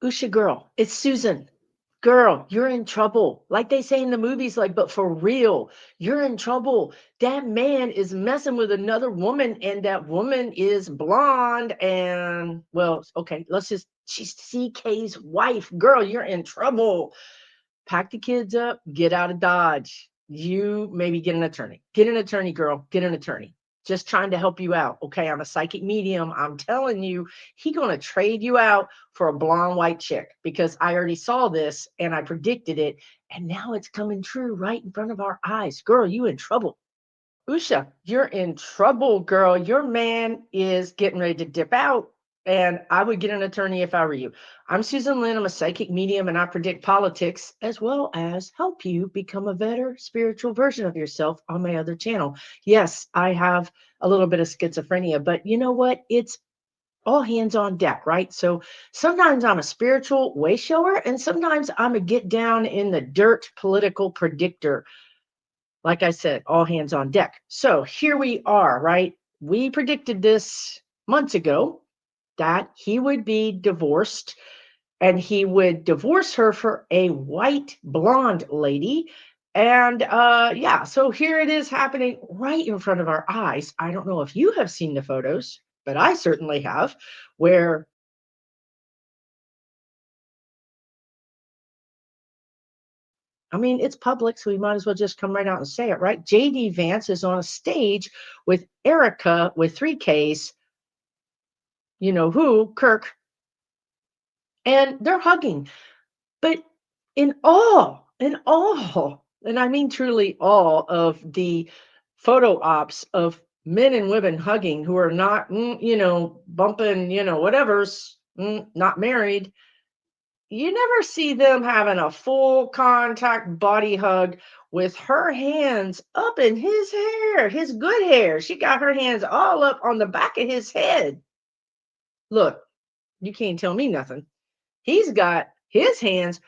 Usha, girl, it's Susan. Girl, you're in trouble. Like they say in the movies, like, but for real, you're in trouble. That man is messing with another woman, and that woman is blonde. And well, okay, she's CK's wife. Girl, you're in trouble. Pack the kids up, get out of Dodge. You maybe get an attorney. Get an attorney, girl. Get an attorney. Just trying to help you out. Okay, I'm a psychic medium. I'm telling you, he gonna trade you out for a blonde white chick because I already saw this and I predicted it, and now it's coming true right in front of our eyes. Girl, you in trouble. Usha, you're in trouble, girl. Your man is getting ready to dip out, and I would get an attorney if I were you. I'm Susan Lynn. I'm a psychic medium, and I predict politics as well as help you become a better spiritual version of yourself on my other channel. Yes, I have a little bit of schizophrenia, but you know what? It's all hands on deck, right? So sometimes I'm a spiritual way shower, and sometimes I'm a get down in the dirt political predictor. Like I said, all hands on deck. So here we are, right? We predicted this months ago that he would be divorced and he would divorce her for a white blonde lady. And yeah, so here it is happening right in front of our eyes. I don't know if you have seen the photos, but I certainly have, where I mean, it's public, so we might as well just come right out and say it, right? JD Vance is on a stage with Erica with three Ks, you know who, Kirk, and they're hugging. But and I mean truly all of the photo ops of men and women hugging who are not, bumping, whatever's not married, you never see them having a full contact body hug with her hands up in his hair, his good hair. She got her hands all up on the back of his head. Look, you can't tell me nothing. He's got his hands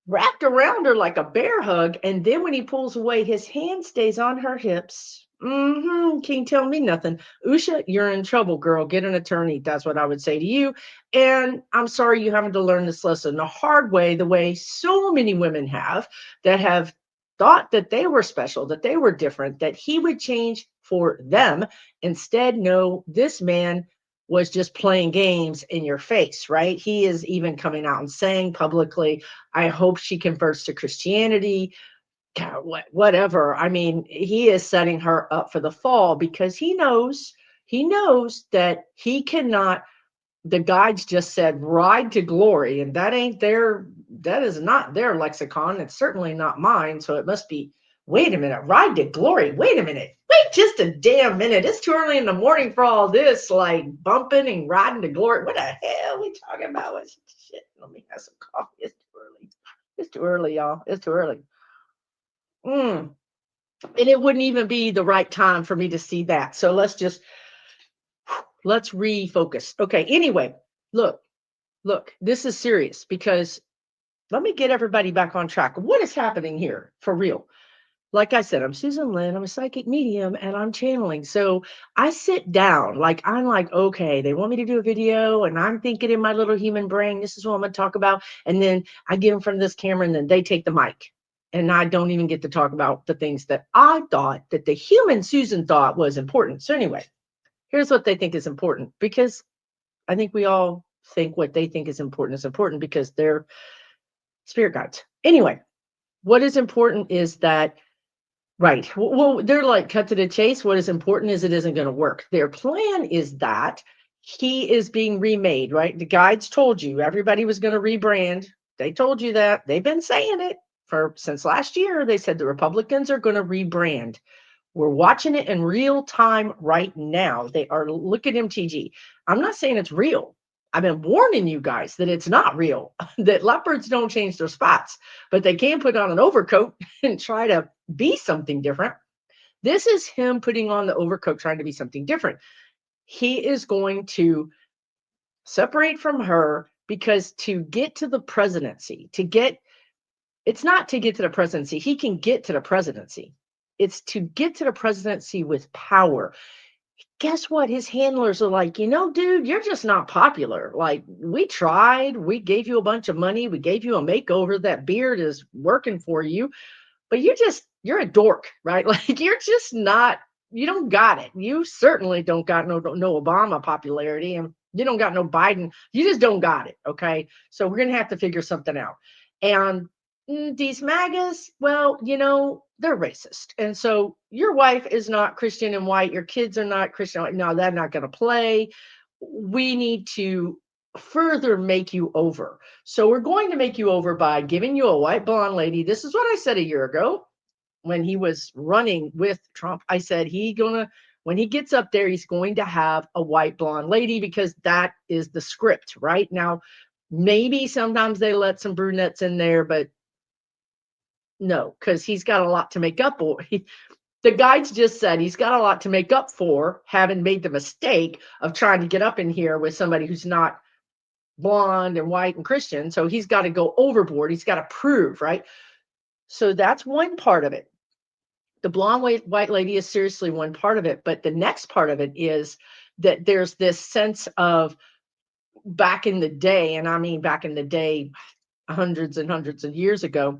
wrapped around her like a bear hug. And then when he pulls away, his hand stays on her hips. Can't tell me nothing. Usha, you're in trouble, girl. Get an attorney. That's what I would say to you. And I'm sorry you having to learn this lesson the hard way, the way so many women have that have thought that they were special, that they were different, that he would change for them. Instead, no, this man was just playing games in your face, right? He is even coming out and saying publicly, I hope she converts to Christianity. God, whatever. I mean, he is setting her up for the fall because he knows that he cannot. The guides just said ride to glory, and that is not their lexicon. It's certainly not mine. So it must be, wait a minute, ride to glory. Wait a minute. Wait just a damn minute. It's too early in the morning for all this, like bumping and riding to glory. What the hell are we talking about? What shit? Let me have some coffee. It's too early. It's too early, y'all. It's too early. And it wouldn't even be the right time for me to see that. So let's refocus. Okay. Anyway, look, this is serious because let me get everybody back on track. What is happening here for real? Like I said, I'm Susan Lynn. I'm a psychic medium and I'm channeling. So I sit down, like, I'm like, okay, they want me to do a video and I'm thinking in my little human brain, this is what I'm going to talk about. And then I get in front of this camera and then they take the mic. And I don't even get to talk about the things that I thought that the human Susan thought was important. So anyway, here's what they think is important because I think we all think what they think is important because they're spirit guides. Anyway, what is important is that, right, well, they're like, cut to the chase. What is important is it isn't going to work. Their plan is that he is being remade, right? The guides told you everybody was going to rebrand. They told you that. They've been saying it since last year. They said the Republicans are going to rebrand. We're watching it in real time right now. They are, look at MTG. I'm not saying it's real. I've been warning you guys that it's not real, that leopards don't change their spots, but they can put on an overcoat and try to be something different. This is him putting on the overcoat, trying to be something different. He is going to separate from her because to get to the presidency, it's not to get to the presidency. He can get to the presidency. It's to get to the presidency with power. Guess what? His handlers are like, dude, you're just not popular. Like, we tried, we gave you a bunch of money, we gave you a makeover. That beard is working for you, but you're a dork, right? Like, you're just not, you don't got it. You certainly don't got no Obama popularity, and you don't got no Biden. You just don't got it. Okay. So we're gonna have to figure something out. And these MAGAs, well, they're racist. And so your wife is not Christian and white, your kids are not Christian and white. No, they're not gonna play. We need to further make you over. So we're going to make you over by giving you a white blonde lady. This is what I said a year ago when he was running with Trump. I said when he gets up there, he's going to have a white blonde lady because that is the script right now. Maybe sometimes they let some brunettes in there, but no, because he's got a lot to make up for. The guides just said he's got a lot to make up for having made the mistake of trying to get up in here with somebody who's not blonde and white and Christian. So he's got to go overboard. He's got to prove, right? So that's one part of it. The blonde white lady is seriously one part of it. But the next part of it is that there's this sense of back in the day, and I mean back in the day, hundreds and hundreds of years ago,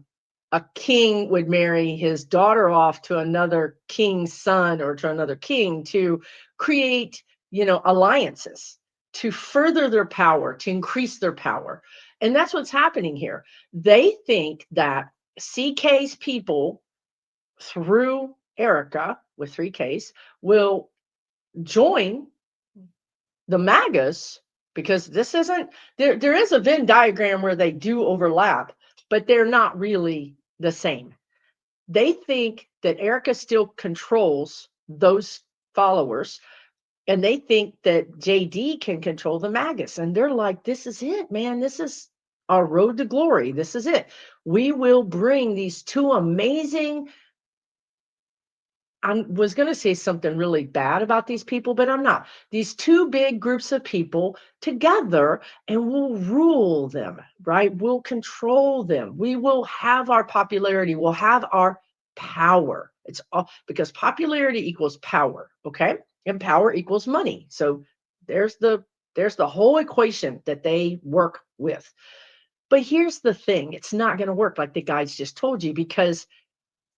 a king would marry his daughter off to another king's son or to another king to create, alliances to further their power, to increase their power. And that's what's happening here. They think that CK's people through Erica with 3Ks will join the MAGAs because this isn't there is a Venn diagram where they do overlap, but they're not really the same. They think that Erica still controls those followers, and they think that JD can control the MAGAs. And they're like, this is it, man. This is our road to glory. This is it. We will bring these two amazing, I was going to say something really bad about these people, but I'm not. These two big groups of people together, and we'll rule them, right? We'll control them. We will have our popularity. We'll have our power. It's all because popularity equals power, okay? And power equals money. So there's the whole equation that they work with. But here's the thing, it's not going to work like the guys just told you because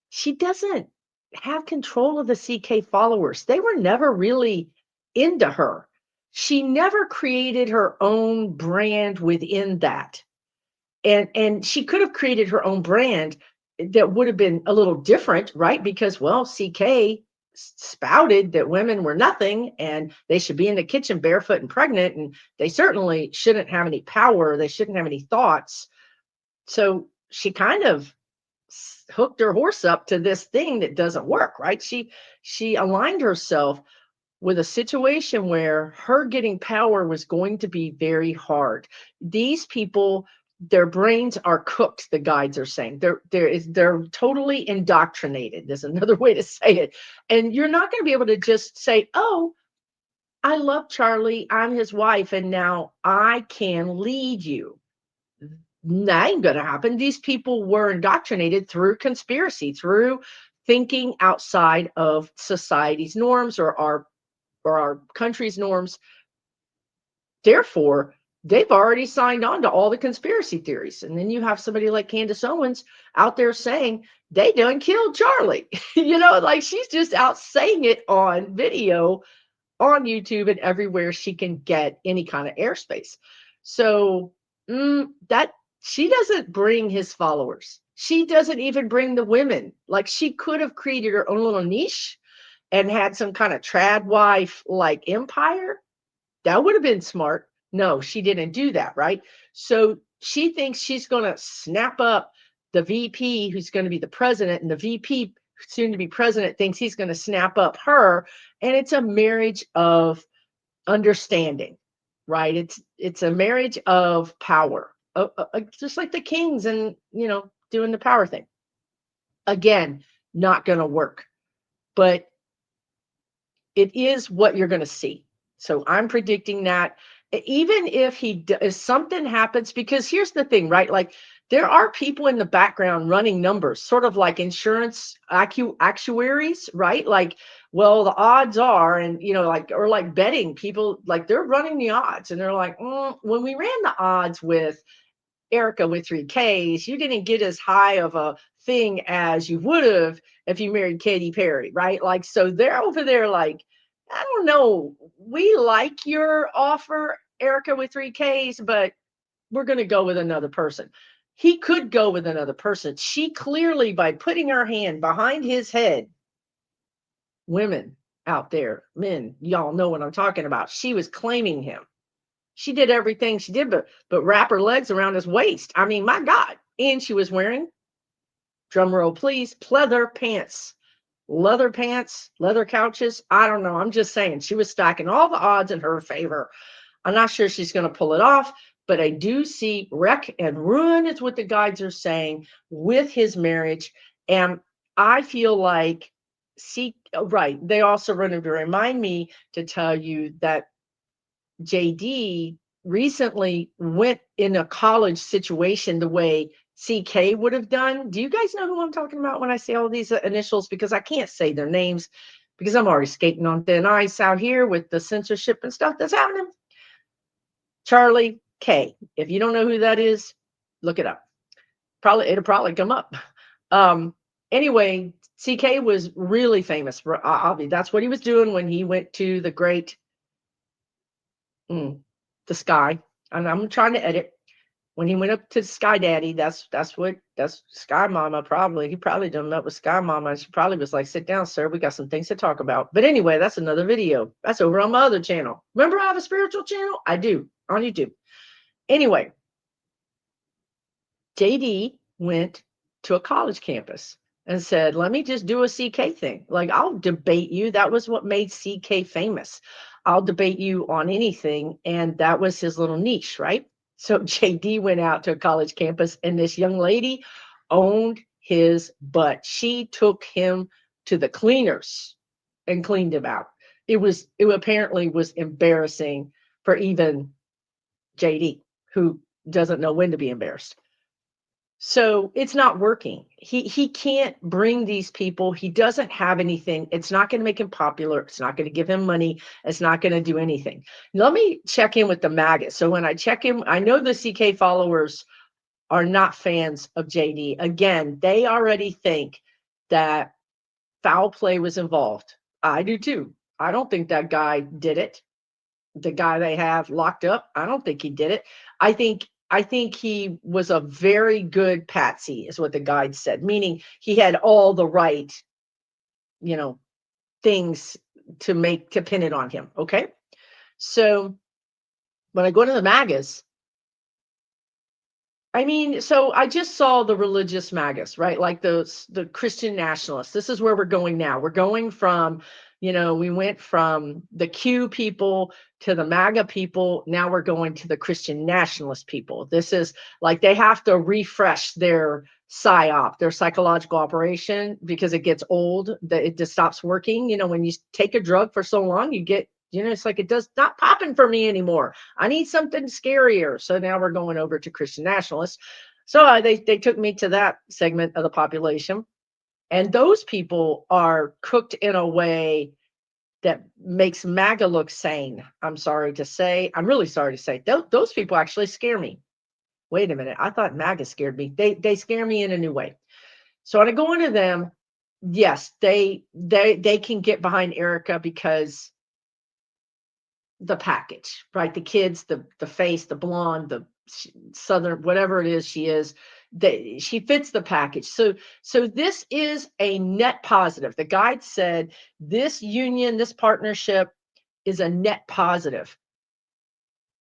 she doesn't have control of the CK followers. They were never really into her. She never created her own brand within that. And she could have created her own brand that would have been a little different, right? Because well, CK spouted that women were nothing and they should be in the kitchen barefoot and pregnant and they certainly shouldn't have any power, they shouldn't have any thoughts. So she kind of hooked her horse up to this thing that doesn't work, right? She aligned herself with a situation where her getting power was going to be very hard. These people, their brains are cooked, the guides are saying. They're totally indoctrinated. There's another way to say it. And you're not going to be able to just say, "Oh, I love Charlie. I'm his wife and now I can lead you." That ain't gonna happen. These people were indoctrinated through conspiracy, through thinking outside of society's norms or our country's norms. Therefore, they've already signed on to all the conspiracy theories. And then you have somebody like Candace Owens out there saying they done killed Charlie. Like she's just out saying it on video on YouTube and everywhere she can get any kind of airspace. So that she doesn't bring his followers. She doesn't even bring the women. Like she could have created her own little niche and had some kind of trad wife like empire. That would have been smart. No, she didn't do that, right? So she thinks she's going to snap up the VP who's going to be the president, and the VP soon to be president thinks he's going to snap up her, and it's a marriage of understanding, right? It's a marriage of power, just like the kings and doing the power thing. Again, not going to work, but it is what you're going to see. So I'm predicting that even if something happens, because here's the thing, right? Like there are people in the background running numbers, sort of like insurance actuaries, right? Like Well, the odds are, and like, or like betting, people like they're running the odds, and they're like, when we ran the odds with Erica with 3Ks, you didn't get as high of a thing as you would have if you married Katy Perry, right? Like, so they're over there like, I don't know, we like your offer, Erica with 3Ks, but we're going to go with another person. He could go with another person. She clearly, by putting her hand behind his head, women out there, men, y'all know what I'm talking about. She was claiming him. She did everything she did, but wrap her legs around his waist. I mean, my God. And she was wearing, drum roll please, leather pants, leather couches. I don't know. I'm just saying she was stacking all the odds in her favor. I'm not sure she's going to pull it off, but I do see wreck and ruin is what the guides are saying with his marriage. And I feel like, see, right. They also wanted to remind me to tell you that JD recently went in a college situation the way CK would have done. Do you guys know who I'm talking about when I say all these initials? Because I can't say their names because I'm already skating on thin ice out here with the censorship and stuff that's happening. Charlie K. If you don't know who that is, look it up. It'll probably come up. Anyway, CK was really famous for that's what he was doing when he went to the great the sky. And I'm trying to edit. When he went up to Sky Daddy, that's Sky Mama probably. He probably done met with Sky Mama. She probably was like, sit down, sir. We got some things to talk about. But anyway, that's another video. That's over on my other channel. Remember I have a spiritual channel? I do, on YouTube. Anyway, JD went to a college campus and said, let me just do a CK thing. Like, I'll debate you. That was what made CK famous. I'll debate you on anything. And that was his little niche, right? So JD went out to a college campus, and this young lady owned his butt. She took him to the cleaners and cleaned him out. It apparently was embarrassing for even JD, who doesn't know when to be embarrassed. So it's not working. He can't bring these people. He doesn't have anything. It's not going to make him popular. It's not going to give him money. It's not going to do anything. Let me check in with the maggots. So when I check in, I know the CK followers are not fans of JD. Again, they already think that foul play was involved. I do too. I don't think that guy did it. The guy they have locked up, I don't think he did it. I think he was a very good patsy, is what the guide said, meaning he had all the right, you know, things to pin it on him. Okay. So when I go to the magas, I mean, so I just saw the religious magas, right? Like the Christian nationalists. This is where we're going now. We're going from, we went from the Q people to the MAGA people. Now we're going to the Christian nationalist people. This is like they have to refresh their psyop, their psychological operation, because it gets old, that it just stops working. When you take a drug for so long, you get, it's like it does not popping for me anymore. I need something scarier. So now we're going over to Christian nationalists. So they took me to that segment of the population. And those people are cooked in a way that makes MAGA look sane. I'm sorry to say. I'm really sorry to say. Those people actually scare me. Wait a minute. I thought MAGA scared me. They scare me in a new way. So when I go into them, yes, they can get behind Erica because the package, right? The kids, the face, the blonde, the southern, whatever it is she is, she fits the package. So this is a net positive. The guide said this union, this partnership is a net positive.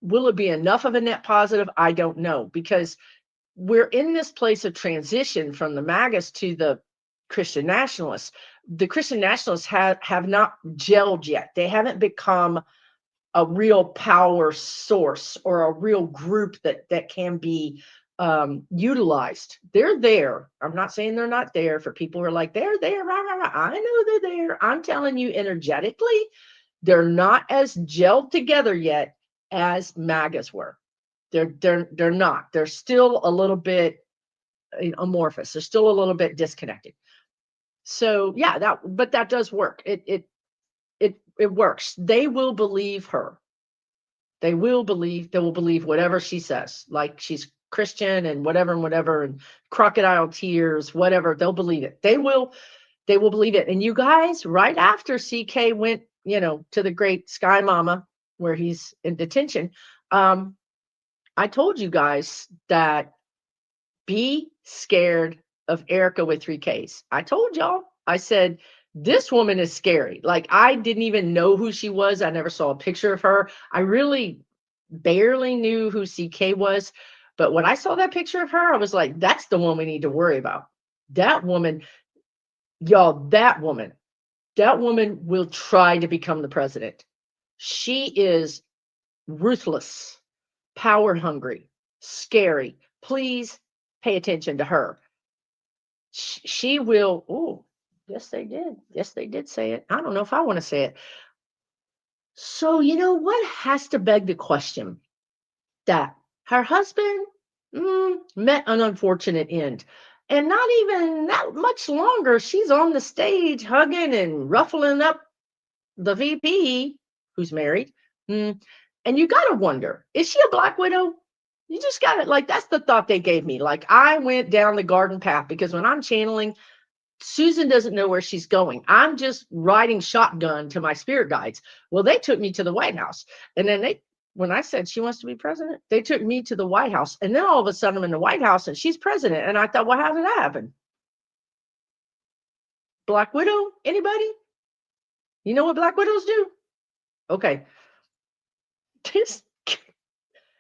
Will it be enough of a net positive? I don't know, because we're in this place of transition from the MAGAs to the Christian nationalists. The Christian nationalists have not gelled yet. They haven't become a real power source or a real group that can be utilized. They're there. I'm not saying they're not there. For people who are like, they're there, rah, rah, rah. I know they're there. I'm telling you, energetically, they're not as gelled together yet as MAGAs were. They're not. They're still a little bit amorphous. They're still a little bit disconnected. So yeah, but that does work. It it works. They will believe her. They will believe whatever she says, like she's Christian and whatever, and crocodile tears, whatever. They'll believe it. They will believe it. And you guys, right after CK went, to the great Sky Mama, where he's in detention, I told you guys that be scared of Erica with 3 Ks. I told y'all, I said, this woman is scary. Like, I didn't even know who she was. I never saw a picture of her. I really barely knew who CK was. But when I saw that picture of her, I was like, that's the one we need to worry about. That woman, y'all, that woman will try to become the president. She is ruthless, power hungry, scary. Please pay attention to her. She will. Oh, yes, they did. Yes, they did say it. I don't know if I want to say it. So, what has to beg the question that her husband met an unfortunate end. And not even that much longer, she's on the stage hugging and ruffling up the VP, who's married. And you got to wonder, is she a Black Widow? You just got to, like, that's the thought they gave me. Like, I went down the garden path because when I'm channeling, Susan doesn't know where she's going. I'm just riding shotgun to my spirit guides. Well, they took me to the White House. And then when I said she wants to be president, they took me to the White House. And then all of a sudden I'm in the White House and she's president. And I thought, well, how did that happen? Black Widow? Anybody? You know what Black Widows do? Okay.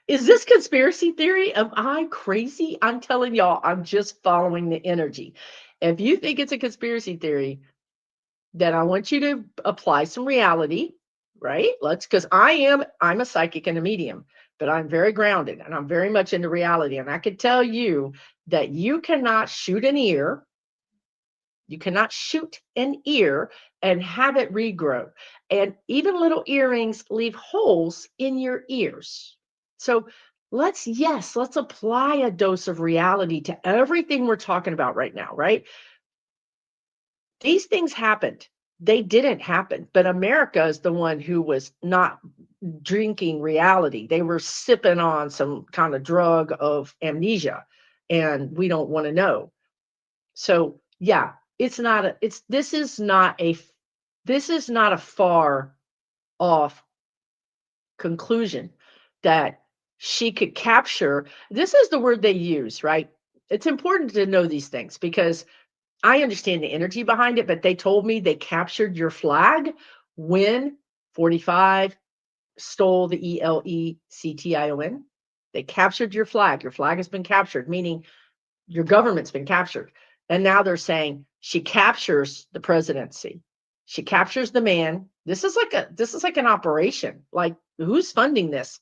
Is this conspiracy theory? Am I crazy? I'm telling y'all, I'm just following the energy. If you think it's a conspiracy theory, then I want you to apply some reality, right? Because I'm a psychic and a medium, but I'm very grounded and I'm very much into reality. And I can tell you that you cannot shoot an ear. You cannot shoot an ear and have it regrow. And even little earrings leave holes in your ears. So let's apply a dose of reality to everything we're talking about right now, right? These things happened. They didn't happen, but America is the one who was not drinking reality. They were sipping on some kind of drug of amnesia, and we don't want to know. So, yeah, this is not a far off conclusion that she could capture. This is the word they use, right? It's important to know these things because I understand the energy behind it, but they told me they captured your flag when 45 stole the ELECTION. They captured your flag. Your flag has been captured, meaning your government's been captured. And now they're saying she captures the presidency. She captures the man. This is like an operation. Like, who's funding this?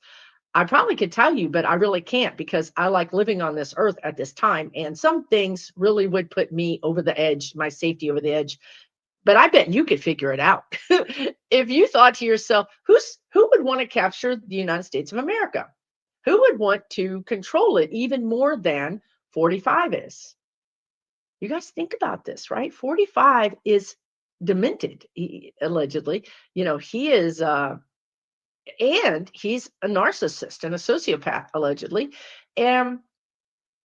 I probably could tell you, but I really can't because I like living on this earth at this time. And some things really would put me over the edge, my safety over the edge. But I bet you could figure it out. If you thought to yourself, who would want to capture the United States of America? Who would want to control it even more than 45 is? You guys think about this, right? 45 is demented, allegedly. He is and he's a narcissist and a sociopath, allegedly. And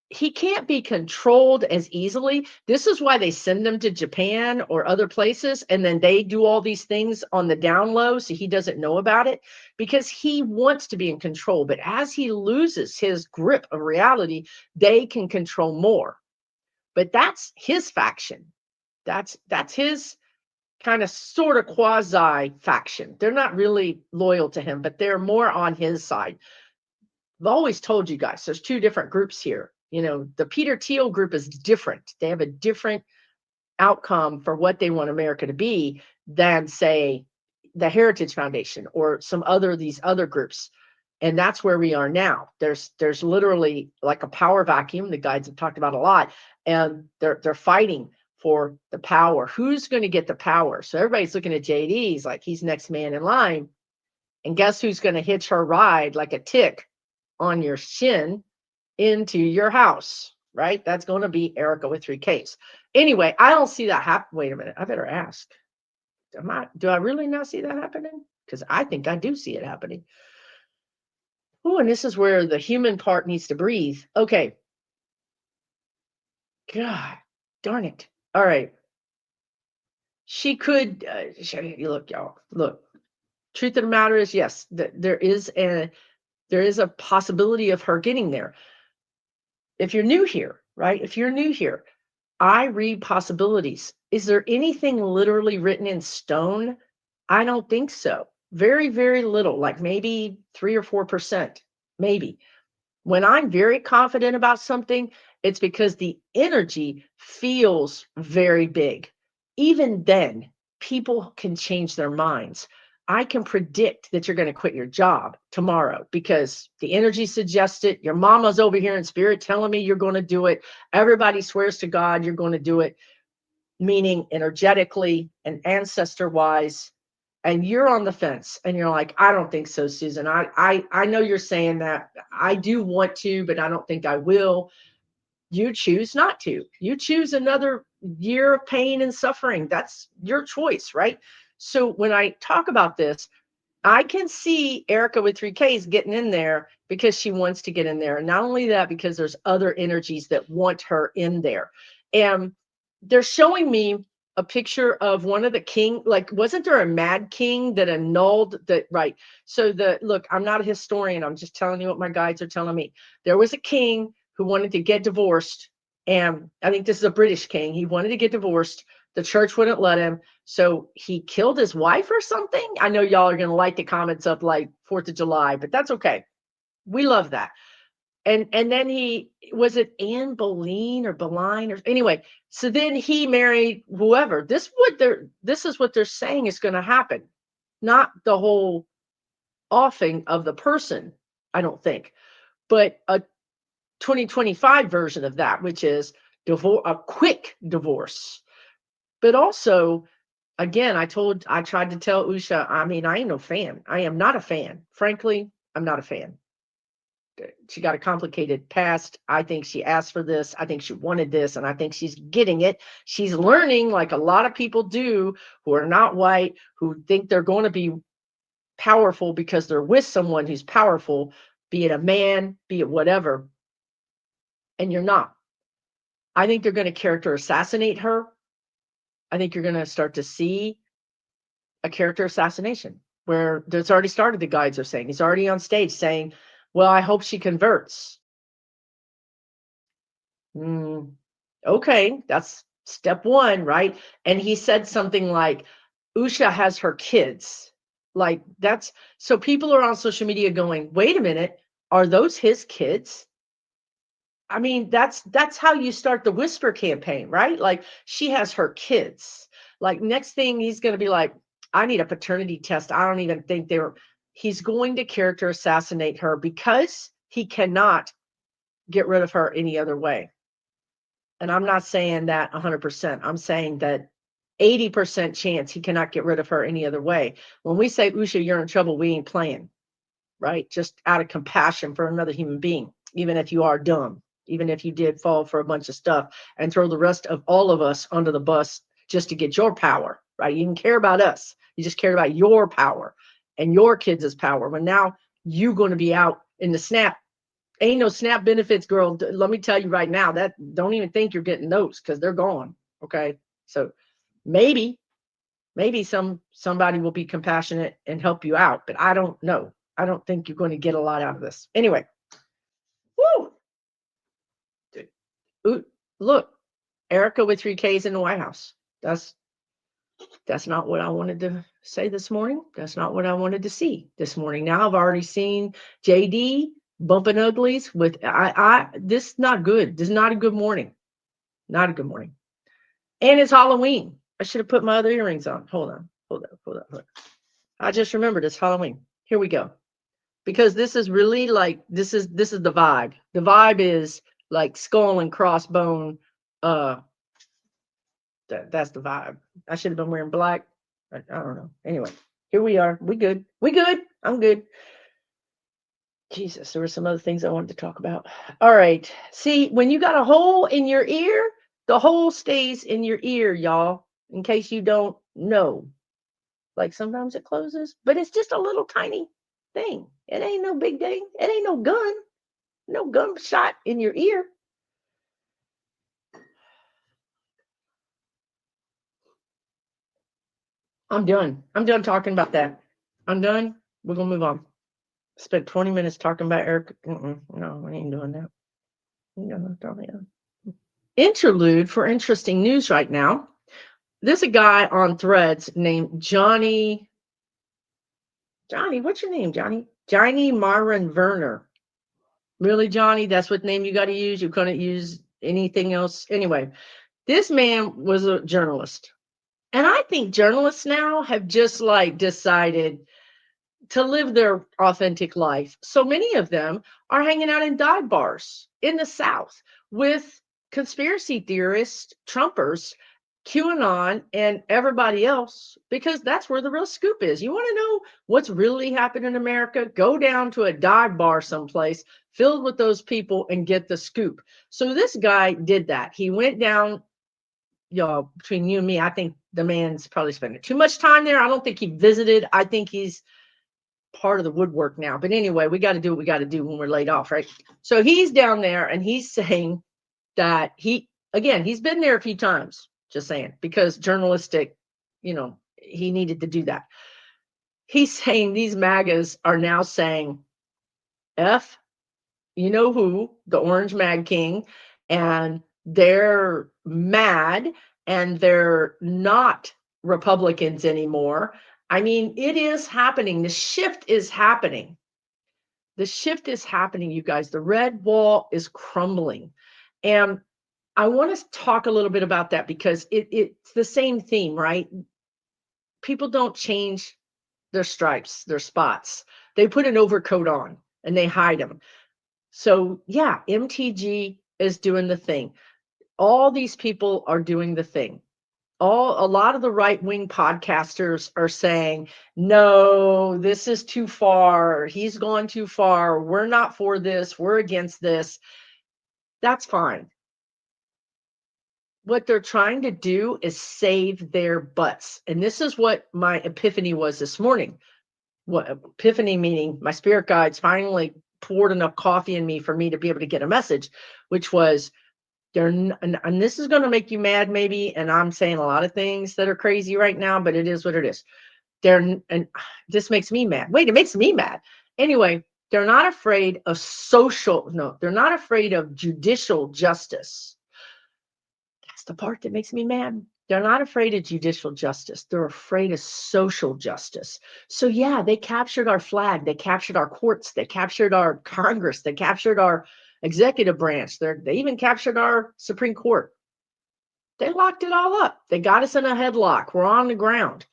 he can't be controlled as easily. This is why they send him to Japan or other places, and then they do all these things on the down low so he doesn't know about it because he wants to be in control. But as he loses his grip of reality, they can control more. But that's his faction. That's his kind of sort of quasi faction. They're not really loyal to him, but they're more on his side. I've always told you guys there's two different groups here. The Peter Thiel group is different. They have a different outcome for what they want America to be than, say, the Heritage Foundation or these other groups. And that's where we are now. There's literally like a power vacuum. The guides have talked about a lot, and they're fighting for the power. Who's going to get the power? So everybody's looking at JD. He's like, he's next man in line. And guess who's going to hitch her ride like a tick on your shin into your house, right? That's going to be Erica with 3 Ks. Anyway, I don't see that happen. Wait a minute. I better ask. Do I really not see that happening? Because I think I do see it happening. Oh, and this is where the human part needs to breathe. Okay. God darn it. All right. She could, look, y'all, look, truth of the matter is, yes, there is a possibility of her getting there. If you're new here, right? If you're new here, I read possibilities. Is there anything literally written in stone? I don't think so. Very, very little, like maybe 3 or 4%, maybe. When I'm very confident about something, it's because the energy feels very big. Even then, people can change their minds. I can predict that you're going to quit your job tomorrow because the energy suggests it. Your mama's over here in spirit telling me you're going to do it. Everybody swears to God you're going to do it, meaning energetically and ancestor wise. And you're on the fence and you're like, I don't think so, Susan. I know you're saying that. I do want to, but I don't think I will. You choose not to. You choose another year of pain and suffering. That's your choice, right? So when I talk about this, I can see Erica with 3Ks getting in there because she wants to get in there. And not only that, because there's other energies that want her in there. And they're showing me a picture of one of the king, like, wasn't there a mad king that annulled that? Right. So look, I'm not a historian. I'm just telling you what my guides are telling me. There was a king who wanted to get divorced. And I think this is a British king. He wanted to get divorced. The church wouldn't let him. So he killed his wife or something. I know y'all are going to light the comments up like 4th of July, but that's okay. We love that. And then he was it Anne Boleyn or Boleyn or anyway. So then he married whoever. This is what they're saying is going to happen, not the whole offing of the person. I don't think, but a 2025 version of that, which is a quick divorce, but also. Again, I tried to tell Usha, I mean, I ain't no fan. I am not a fan. Frankly, I'm not a fan. She got a complicated past. I think she asked for this. I think she wanted this, and I think she's getting it. She's learning like a lot of people do who are not white, who think they're going to be powerful because they're with someone who's powerful, be it a man, be it whatever, and you're not. I think they're going to character assassinate her. I think you're going to start to see a character assassination where it's already started. The guides are saying he's already on stage saying, well, I hope she converts. Okay, that's step one, right? And he said something like, Usha has her kids. Like that's so people are on social media going, wait a minute, are those his kids? I mean, that's how you start the whisper campaign, right? Like she has her kids. Like next thing he's going to be like, I need a paternity test. I don't even think he's going to character assassinate her because he cannot get rid of her any other way. And I'm not saying that 100%. I'm saying that 80% chance he cannot get rid of her any other way. When we say, Usha, you're in trouble, we ain't playing, right? Just out of compassion for another human being, even if you are dumb, even if you did fall for a bunch of stuff and throw the rest of all of us under the bus just to get your power, right? You didn't care about us. You just cared about your power and your kids' power. But now you're going to be out in the SNAP. Ain't no SNAP benefits, girl. Let me tell you right now, that don't even think you're getting those because they're gone. Okay. So maybe somebody will be compassionate and help you out, but I don't know. I don't think you're going to get a lot out of this. Anyway, woo! Look, Erica with 3Ks in the White House. That's not what I wanted to say this morning. That's not what I wanted to see this morning. Now I've already seen JD bumping uglies with this is not good. This is not a good morning. Not a good morning. And it's Halloween. I should have put my other earrings on. Hold on. I just remembered it's Halloween. Here we go. Because this is really like this is the vibe. The vibe is like skull and crossbone. That's the vibe. I should have been wearing black. I don't know. Anyway, here we are. We good. I'm good. Jesus, there were some other things I wanted to talk about. All right. See, when you got a hole in your ear, the hole stays in your ear, y'all, in case you don't know. Like sometimes it closes, but it's just a little tiny thing. It ain't no big thing. It ain't no gunshot in your ear. I'm done. I'm done talking about that. I'm done. We're gonna move on. Spent 20 minutes talking about Eric. No, we ain't doing that. No, don't. Interlude for interesting news right now. There's a guy on Threads named Johnny. Johnny, what's your name, Johnny? Johnny Marvin Werner. Really, Johnny? That's what name you got to use? You couldn't use anything else? Anyway, this man was a journalist. And I think journalists now have just like decided to live their authentic life. So many of them are hanging out in dive bars in the South with conspiracy theorists, Trumpers, QAnon, and everybody else, because that's where the real scoop is. You want to know what's really happened in America? Go down to a dive bar someplace filled with those people and get the scoop. So this guy did that. He went down, between you and me, I think the man's probably spending too much time there. I don't think he visited. I think he's part of the woodwork now. But anyway, we got to do what we got to do when we're laid off, right? So he's down there and he's saying that he's been there a few times, just saying, because journalistic, he needed to do that. He's saying these MAGAs are now saying, F, you know who, the Orange Mag King, and they're mad and they're not Republicans anymore. I mean, it is happening. The shift is happening. The shift is happening, you guys. The red wall is crumbling. And I want to talk a little bit about that because it's the same theme, right? People don't change their stripes, their spots. They put an overcoat on and they hide them. So, yeah, MTG is doing the thing. All these people are doing the thing. A lot of the right-wing podcasters are saying, no, this is too far. He's gone too far. We're not for this. We're against this. That's fine. What they're trying to do is save their butts. And this is what my epiphany was this morning. What epiphany meaning my spirit guides finally poured enough coffee in me for me to be able to get a message, which was, and this is going to make you mad maybe, and I'm saying a lot of things that are crazy right now, but it is what it is. And this makes me mad. Wait, it makes me mad. Anyway, they're not afraid of they're not afraid of judicial justice. That's the part that makes me mad. They're not afraid of judicial justice. They're afraid of social justice. So yeah, they captured our flag. They captured our courts. They captured our Congress. They captured our executive branch. They even captured our Supreme Court. They locked it all up. They got us in a headlock. We're on the ground.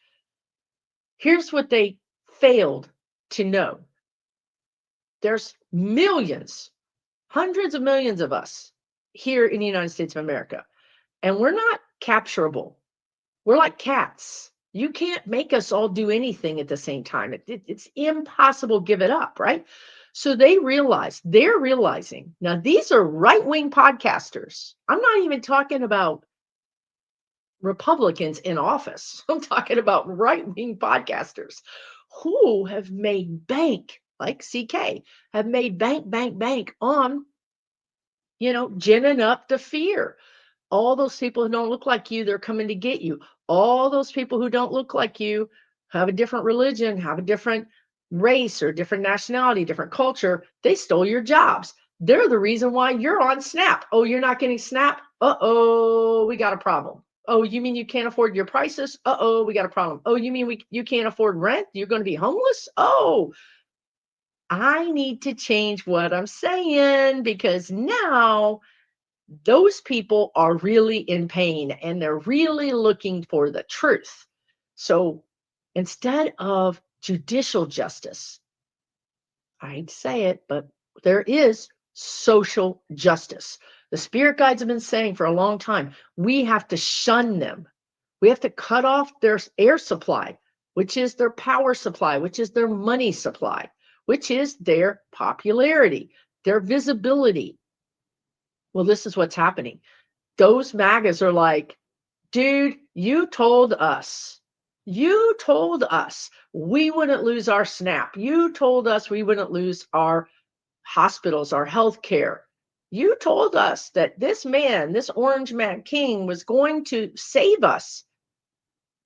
Here's what they failed to know. There's millions, hundreds of millions of us here in the United States of America, and we're not capturable. We're like cats. You can't make us all do anything at the same time. It's impossible to give it up, right? So they're realizing. Now, these are right-wing podcasters. I'm not even talking about Republicans in office. I'm talking about right-wing podcasters who have made bank, like CK, have made bank on, ginning up the fear. All those people who don't look like you, they're coming to get you. All those people who don't look like you, have a different religion, have a different race or different nationality, different culture, they stole your jobs. They're the reason why you're on SNAP. Oh, you're not getting SNAP? Uh-oh, we got a problem. Oh, you mean you can't afford your prices? Uh-oh, we got a problem. Oh, you mean you can't afford rent? You're going to be homeless? Oh, I need to change what I'm saying because now those people are really in pain and they're really looking for the truth. So instead of judicial justice, I hate to say it, but there is social justice. The spirit guides have been saying for a long time, we have to shun them. We have to cut off their air supply, which is their power supply, which is their money supply, which is their popularity, their visibility. Well, this is what's happening. Those MAGAs are like, dude, you told us You told us we wouldn't lose our SNAP. You told us we wouldn't lose our hospitals, our health care. You told us that this man, this orange man king, was going to save us.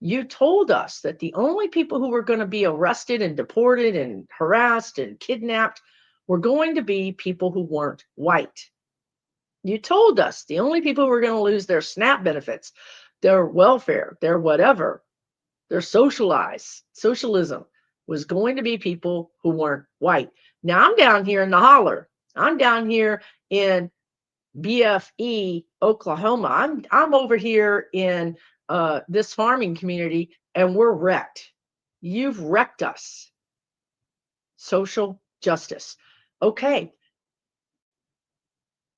You told us that the only people who were going to be arrested and deported and harassed and kidnapped were going to be people who weren't white. You told us the only people who were going to lose their SNAP benefits, their welfare, their whatever, their socialism was going to be people who weren't white. Now I'm down here in the holler. I'm down here in BFE, Oklahoma. I'm over here in this farming community, and we're wrecked. You've wrecked us. Social justice. Okay,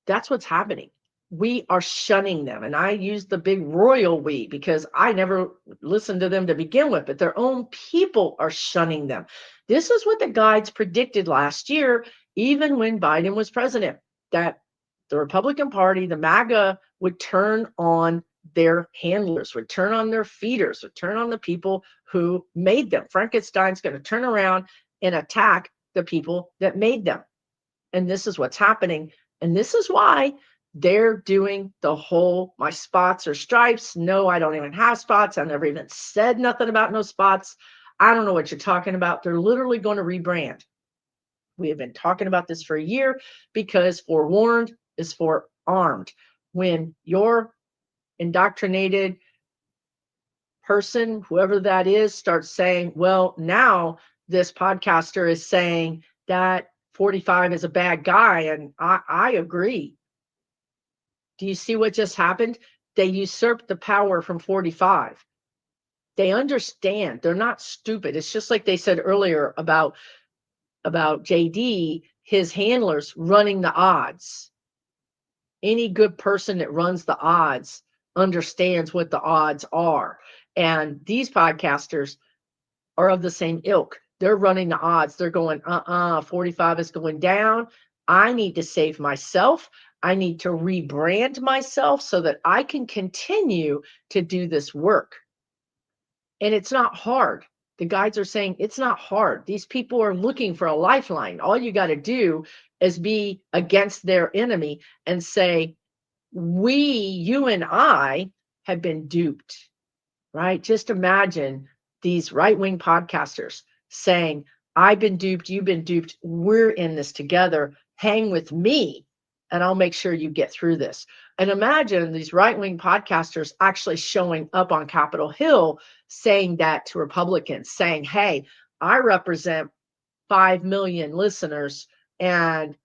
that's what's happening. We are shunning them. And I use the big royal we because I never listened to them to begin with, but their own people are shunning them. This is what the guides predicted last year, even when Biden was president, that the Republican Party, the MAGA, would turn on their handlers, would turn on their feeders, would turn on the people who made them. Frankenstein's going to turn around and attack the people that made them. And this is what's happening. And this is why they're doing the whole my spots or stripes. No, I don't even have spots. I never even said nothing about no spots. I don't know what you're talking about. They're literally going to rebrand. We have been talking about this for a year because forewarned is forearmed. When your indoctrinated person, whoever that is, starts saying, well, now this podcaster is saying that 45 is a bad guy. And I agree. Do you see what just happened? They usurped the power from 45. They understand. They're not stupid. It's just like they said earlier about JD, his handlers running the odds. Any good person that runs the odds understands what the odds are. And these podcasters are of the same ilk. They're running the odds. They're going, 45 is going down. I need to save myself. I need to rebrand myself so that I can continue to do this work. And it's not hard. The guides are saying it's not hard. These people are looking for a lifeline. All you got to do is be against their enemy and say, you and I have been duped, right? Just imagine these right-wing podcasters saying, I've been duped, you've been duped, we're in this together, hang with me, and I'll make sure you get through this. And imagine these right-wing podcasters actually showing up on Capitol Hill saying that to Republicans, saying, hey, I represent 5 million listeners, and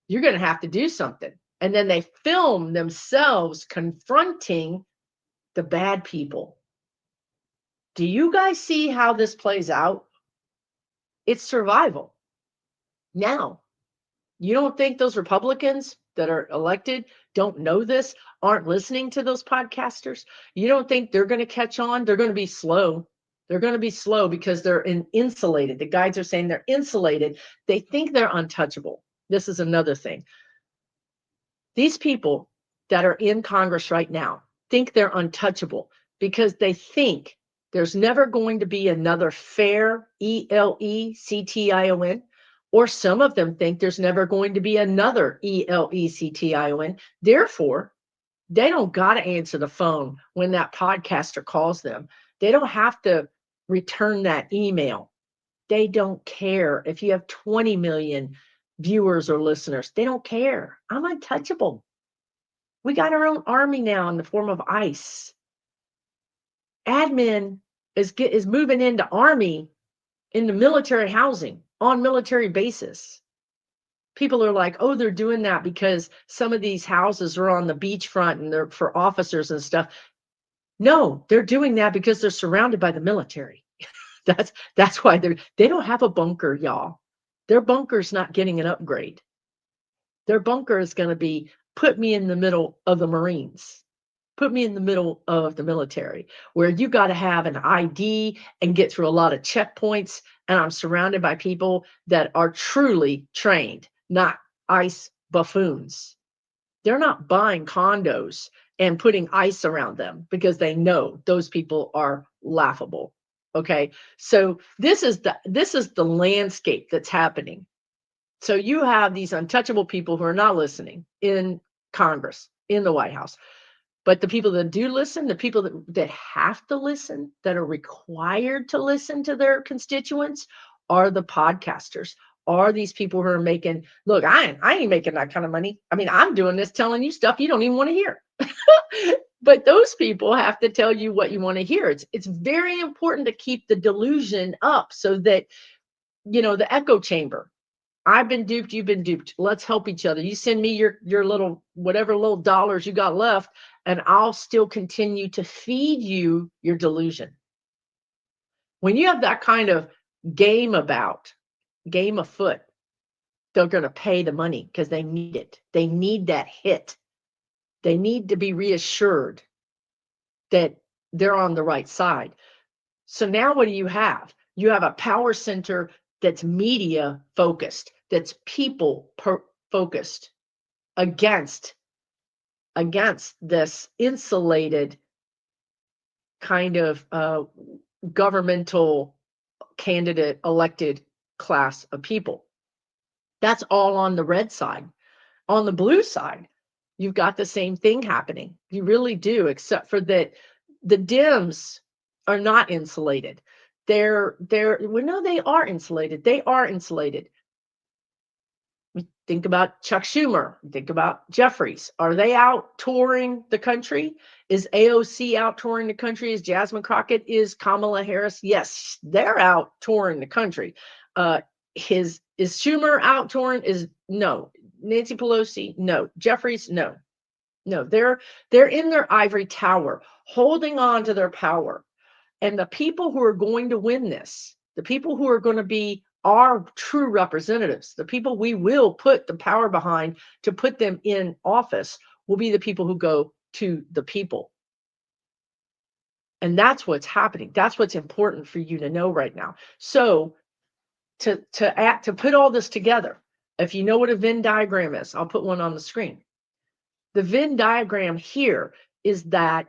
you're going to have to do something. And then they film themselves confronting the bad people. Do you guys see how this plays out? It's survival. Now, you don't think those Republicans that are elected don't know this, aren't listening to those podcasters? You don't think they're going to catch on? They're going to be slow. They're going to be slow because they're insulated. The guides are saying they're insulated. They think they're untouchable. This is another thing. These people that are in Congress right now think they're untouchable because they think there's never going to be another fair ELECTION, or some of them think there's never going to be another ELECTION. Therefore, they don't got to answer the phone when that podcaster calls them. They don't have to return that email. They don't care if you have 20 million viewers or listeners. They don't care. I'm untouchable. We got our own army now in the form of ICE. Admin is moving into army into military housing on military bases. People are like, oh, they're doing that because some of these houses are on the beachfront and they're for officers and stuff. No, they're doing that because they're surrounded by the military. That's why they don't have a bunker, y'all. Their bunker's not getting an upgrade. Their bunker is going to be put me in the middle of the Marines. Put me in the middle of the military, where you got to have an ID and get through a lot of checkpoints. And I'm surrounded by people that are truly trained, not ICE buffoons. They're not buying condos and putting ICE around them because they know those people are laughable. Okay. So this is the landscape that's happening. So you have these untouchable people who are not listening in Congress, in the White House. But the people that do listen, the people that have to listen, that are required to listen to their constituents, are the podcasters, are these people who are making, look, I ain't making that kind of money. I mean, I'm doing this telling you stuff you don't even want to hear. But those people have to tell you what you want to hear. It's very important to keep the delusion up so that, the echo chamber. I've been duped, you've been duped. Let's help each other. You send me your little whatever little dollars you got left, and I'll still continue to feed you your delusion. When you have that kind of game game afoot, they're going to pay the money because they need it. They need that hit. They need to be reassured that they're on the right side. So now what do you have? You have a power center that's media focused, that's people focused against this insulated kind of governmental candidate elected class of people. That's all on the red side. On the blue side, you've got the same thing happening. You really do, except for that the Dems are not insulated. Well, no, they are insulated. They are insulated. Think about Chuck Schumer. Think about Jeffries. Are they out touring the country? Is AOC out touring the country? Is Jasmine Crockett? Is Kamala Harris? Yes, they're out touring the country. Is Schumer out touring? No. Nancy Pelosi? No. Jeffries? No. No. They're in their ivory tower, holding on to their power. And the people who are going to win this, the people who are going to be our true representatives, the people we will put the power behind to put them in office, will be the people who go to the people. And that's what's happening. That's what's important for you to know right now. So to put all this together, if you know what a Venn diagram is, I'll put one on the screen. The Venn diagram here is that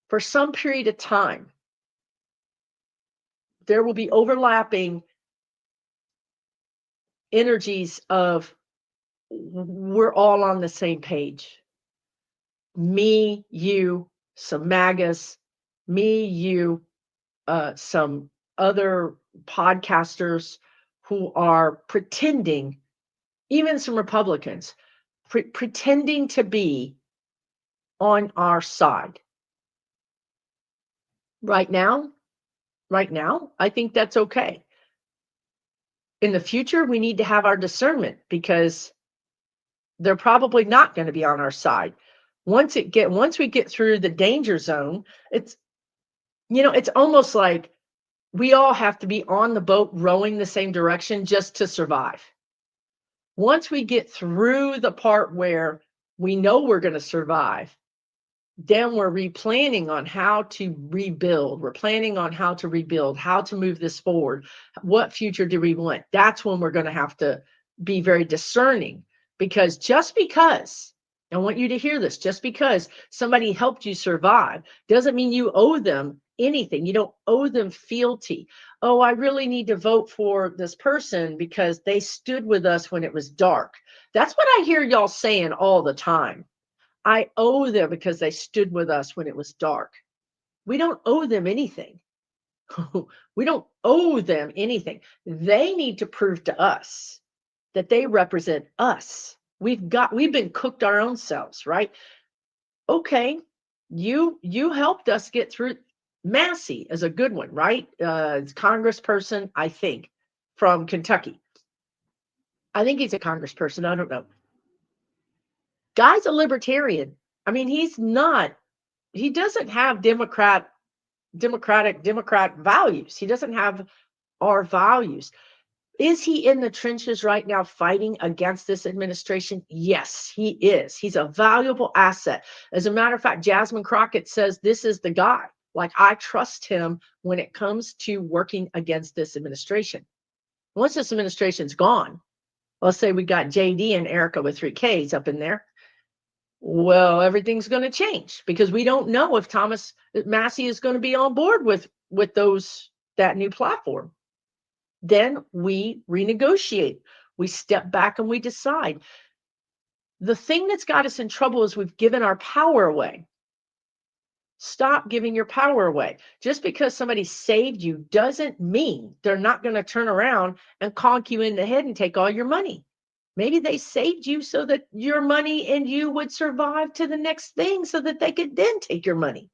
for some period of time, there will be overlapping energies of we're all on the same page. Me, you, some MAGAs, me, you, some other podcasters who are pretending, even some Republicans, pretending to be on our side. Right now, I think that's okay. In the future, we need to have our discernment because they're probably not going to be on our side. Once we get through the danger zone, it's almost like we all have to be on the boat rowing the same direction just to survive. Once we get through the part where we know we're going to survive, then we're replanning on how to rebuild. We're planning on how to rebuild, how to move this forward. What future do we want? That's when we're going to have to be very discerning, because just because, I want you to hear this, just because somebody helped you survive doesn't mean you owe them anything. You don't owe them fealty. Oh, I really need to vote for this person because they stood with us when it was dark. That's what I hear y'all saying all the time. I owe them because they stood with us when it was dark. We don't owe them anything. We don't owe them anything. They need to prove to us that they represent us. We've been cooked our own selves, right? Okay, you helped us get through. Massey is a good one, right? Congressperson, I think, from Kentucky. I think he's a congressperson. I don't know. Guy's a libertarian. I mean, he doesn't have Democrat values. He doesn't have our values. Is he in the trenches right now fighting against this administration? Yes, he is. He's a valuable asset. As a matter of fact, Jasmine Crockett says this is the guy. Like, I trust him when it comes to working against this administration. Once this administration's gone, let's say we got JD and Erica with 3 Ks up in there. Well, everything's going to change because we don't know if Thomas Massey is going to be on board with those that new platform. Then we renegotiate. We step back and we decide. The thing that's got us in trouble is we've given our power away. Stop giving your power away. Just because somebody saved you doesn't mean they're not going to turn around and conk you in the head and take all your money. Maybe they saved you so that your money and you would survive to the next thing so that they could then take your money.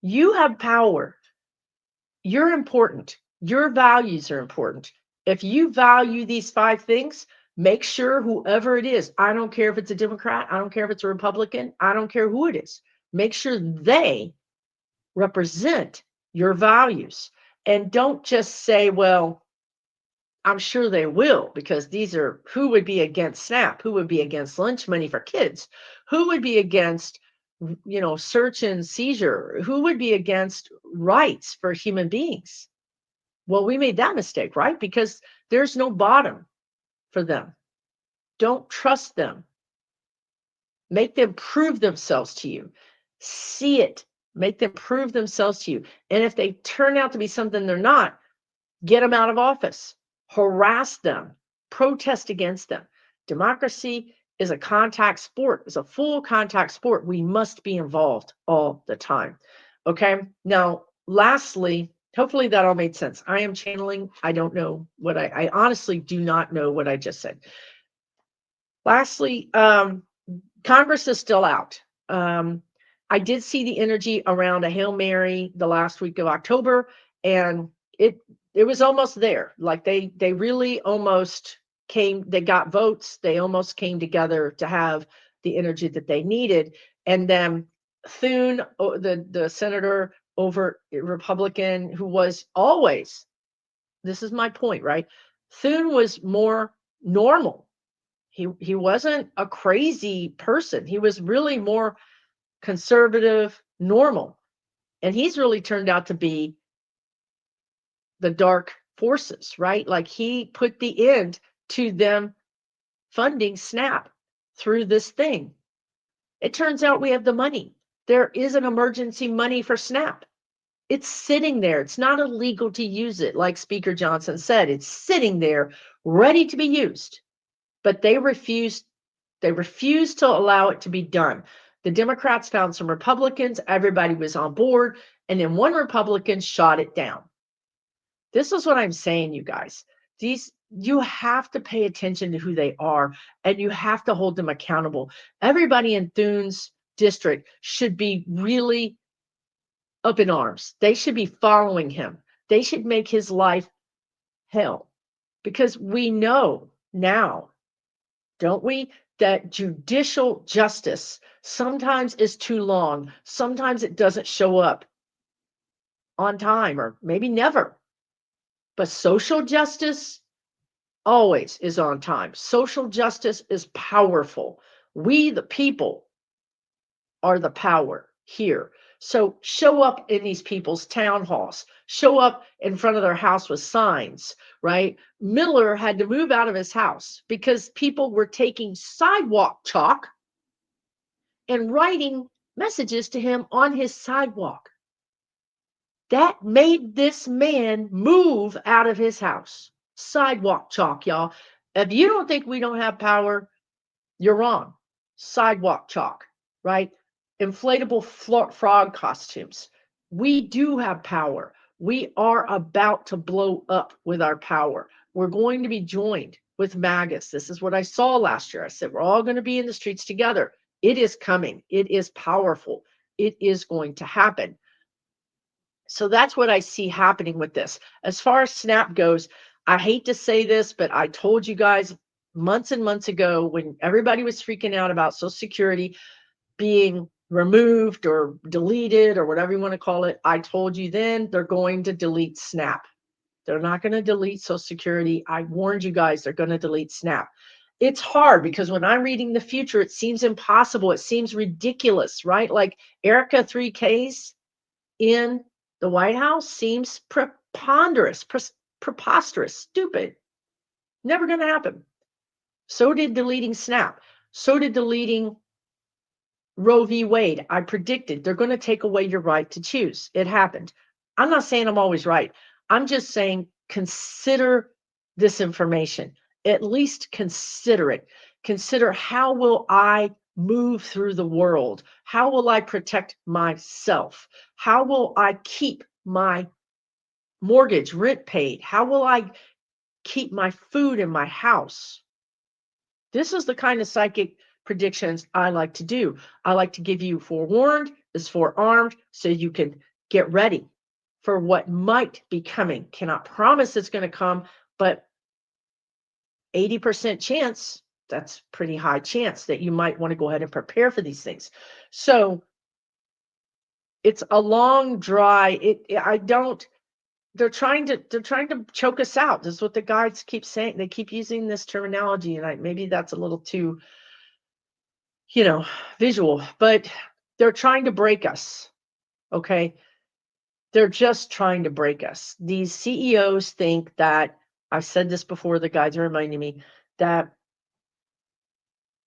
You have power. You're important. Your values are important. If you value these 5 things, make sure whoever it is, I don't care if it's a Democrat, I don't care if it's a Republican, I don't care who it is, make sure they represent your values. And don't just say, well, I'm sure they will, because these are who would be against SNAP, who would be against lunch money for kids, who would be against, search and seizure, who would be against rights for human beings. Well, we made that mistake, right? Because there's no bottom for them. Don't trust them. Make them prove themselves to you. See it. Make them prove themselves to you. And if they turn out to be something they're not, get them out of office. Harass them. Protest against them. Democracy is a contact sport. It's a full contact sport. We must be involved all the time. Okay. Now, lastly, hopefully that all made sense. I am channeling. I don't know what I honestly do not know what I just said. Lastly, Congress is still out. I did see the energy around a Hail Mary the last week of October, and it was almost there. Like they really almost came, they got votes, they almost came together to have the energy that they needed. And then Thune, the senator over Republican, who was always, this is my point, right? Thune was more normal. He wasn't a crazy person. He was really more conservative, normal. And he's really turned out to be the dark forces, right? Like he put the end to them funding SNAP through this thing. It turns out we have the money. There is an emergency money for SNAP. It's sitting there. It's not illegal to use it. Like Speaker Johnson said, it's sitting there ready to be used. But they refused to allow it to be done. The Democrats found some Republicans, everybody was on board, and then one Republican shot it down. This is what I'm saying, you guys. You have to pay attention to who they are, and you have to hold them accountable. Everybody in Thune's district should be really up in arms. They should be following him. They should make his life hell, because we know now, don't we, that judicial justice sometimes is too long. Sometimes it doesn't show up on time, or maybe never. But social justice always is on time. Social justice is powerful. We, the people, are the power here. So show up in these people's town halls, show up in front of their house with signs, right? Miller had to move out of his house because people were taking sidewalk chalk and writing messages to him on his sidewalk. That made this man move out of his house. Sidewalk chalk, y'all. If you don't think we don't have power, you're wrong. Sidewalk chalk, right? Inflatable frog costumes. We do have power. We are about to blow up with our power. We're going to be joined with MAGAs. This is what I saw last year. I said, we're all going to be in the streets together. It is coming. It is powerful. It is going to happen. So that's what I see happening with this. As far as SNAP goes, I hate to say this, but I told you guys months and months ago, when everybody was freaking out about Social Security being removed or deleted or whatever you want to call it, I told you then they're going to delete SNAP. They're not going to delete Social Security. I warned you guys they're going to delete SNAP. It's hard because when I'm reading the future, it seems impossible. It seems ridiculous, right? Like Erica 3Ks in the White House seems preposterous, stupid. Never going to happen. So did deleting SNAP. So did deleting Roe v. Wade. I predicted they're going to take away your right to choose. It happened. I'm not saying I'm always right. I'm just saying consider this information. At least consider it. Consider, how will I move through the world? How will I protect myself? How will I keep my mortgage, rent paid? How will I keep my food in my house? This is the kind of psychic predictions I like to do. I like to give you forewarned is forearmed so you can get ready for what might be coming. Cannot promise it's going to come, but 80% chance, that's pretty high chance that you might want to go ahead and prepare for these things. So it's a long dry. I don't, they're trying to choke us out. This is what the guides keep saying. They keep using this terminology, and maybe that's a little too, you know, visual, but they're trying to break us. Okay. They're just trying to break us. These CEOs think that, I've said this before, the guides are reminding me that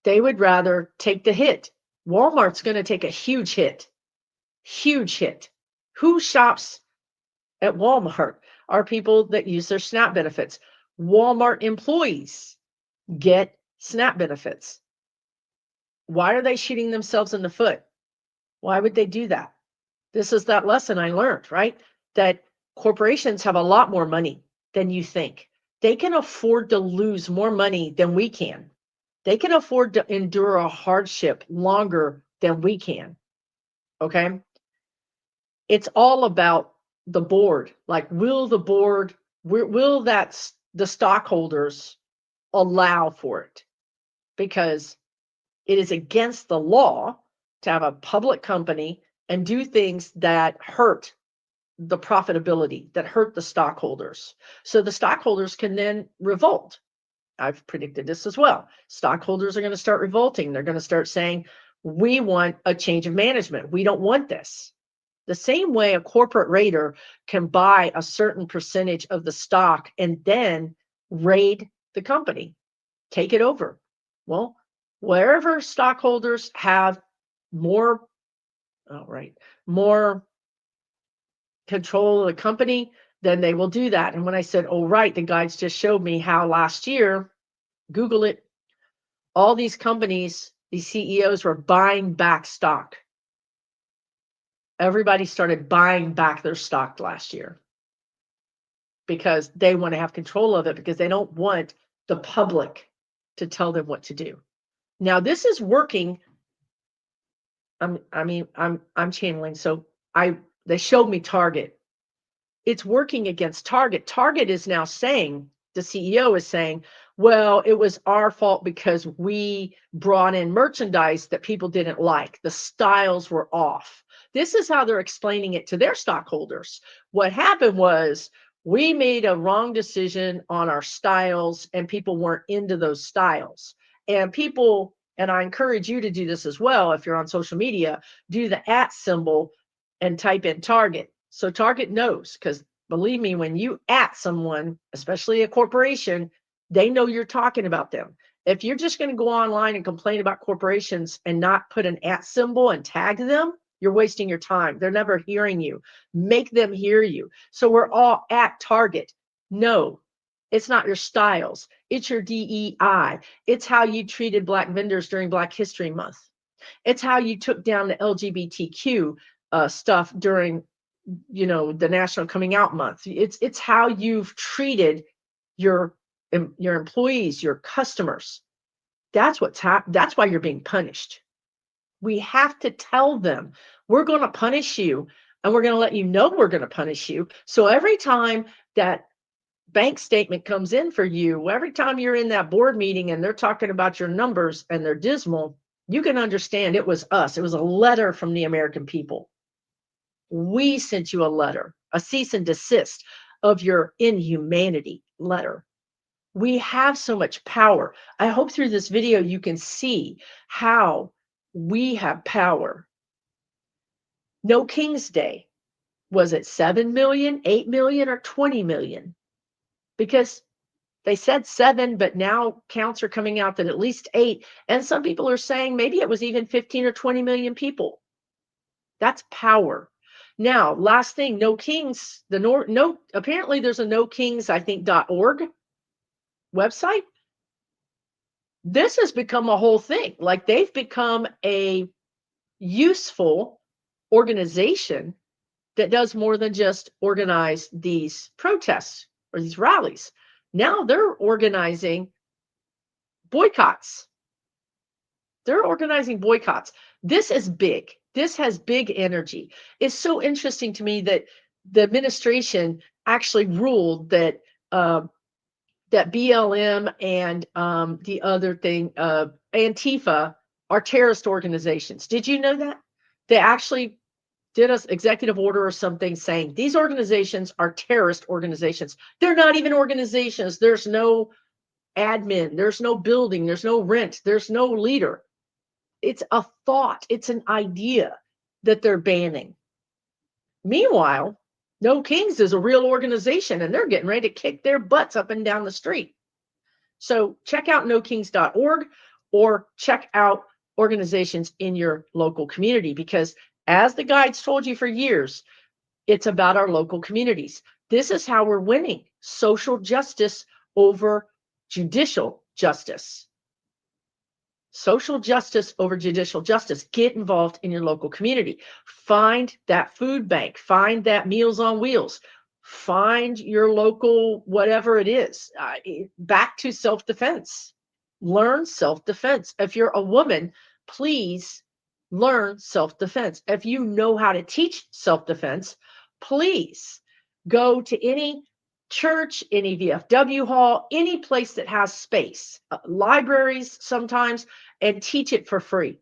they would rather take the hit. Walmart's going to take a huge hit, huge hit. Who shops at Walmart are people that use their SNAP benefits. Walmart employees get SNAP benefits. Why are they shooting themselves in the foot? Why would they do that? This is that lesson I learned, right? That corporations have a lot more money than you think. They can afford to lose more money than we can. They can afford to endure a hardship longer than we can. Okay. It's all about the board. Like, will the board, will the stockholders allow for it? Because it is against the law to have a public company and do things that hurt the profitability, that hurt the stockholders. So the stockholders can then revolt. I've predicted this as well. Stockholders are going to start revolting. They're going to start saying, we want a change of management. We don't want this. The same way a corporate raider can buy a certain percentage of the stock and then raid the company, take it over. Well, wherever stockholders have more, oh, right, more control of the company, then they will do that. And when I said, oh, right, the guides just showed me how last year, Google it, all these companies, these CEOs were buying back stock. Everybody started buying back their stock last year because they want to have control of it, because they don't want the public to tell them what to do. Now, this is working. I'm channeling. So they showed me Target. It's working against Target. Target is now saying, the CEO is saying, well, it was our fault because we brought in merchandise that people didn't like. The styles were off. This is how they're explaining it to their stockholders. What happened was, we made a wrong decision on our styles and people weren't into those styles. And people, and I encourage you to do this as well, if you're on social media, do the @ symbol and type in Target. So Target knows, because believe me, when you @ someone, especially a corporation, they know you're talking about them. If you're just going to go online and complain about corporations and not put an @ symbol and tag them, you're wasting your time. They're never hearing you. Make them hear you. So we're all at Target. No, it's not your styles. It's your DEI. It's how you treated Black vendors during Black History Month. It's how you took down the LGBTQ stuff during, the National Coming Out Month. It's how you've treated your employees, your customers. That's that's why you're being punished. We have to tell them, we're going to punish you, and we're going to let you know we're going to punish you. So every time that bank statement comes in for you, every time you're in that board meeting and they're talking about your numbers and they're dismal, you can understand it was us. It was a letter from the American people. We sent you a letter, a cease and desist of your inhumanity letter. We have so much power. I hope through this video you can see how we have power. No King's Day. Was it 7 million, 8 million, or 20 million? Because they said 7, but now counts are coming out that at least 8. And some people are saying maybe it was even 15 or 20 million people. That's power. Now, last thing, no kings, no, apparently there's a no kings, I think, .org website. This has become a whole thing. Like they've become a useful organization that does more than just organize these protests or these rallies. Now they're organizing boycotts. They're organizing boycotts. This is big. This has big energy. It's so interesting to me that the administration actually ruled that that BLM and the other thing, Antifa, are terrorist organizations. Did you know that? They actually did an executive order or something saying these organizations are terrorist organizations. They're not even organizations. There's no admin, there's no building, there's no rent, there's no leader. It's a thought, it's an idea that they're banning. Meanwhile, No Kings is a real organization and they're getting ready to kick their butts up and down the street. So check out nokings.org or check out organizations in your local community, because as the guides told you for years, it's about our local communities. This is how we're winning social justice over judicial justice. Social justice over judicial justice. Get involved in your local community. Find that food bank. Find that Meals on Wheels. Find your local, whatever it is. Back to self-defense. Learn self-defense. If you're a woman, please learn self-defense. If you know how to teach self-defense, please go to any church, any VFW hall, any place that has space, libraries sometimes, and teach it for free.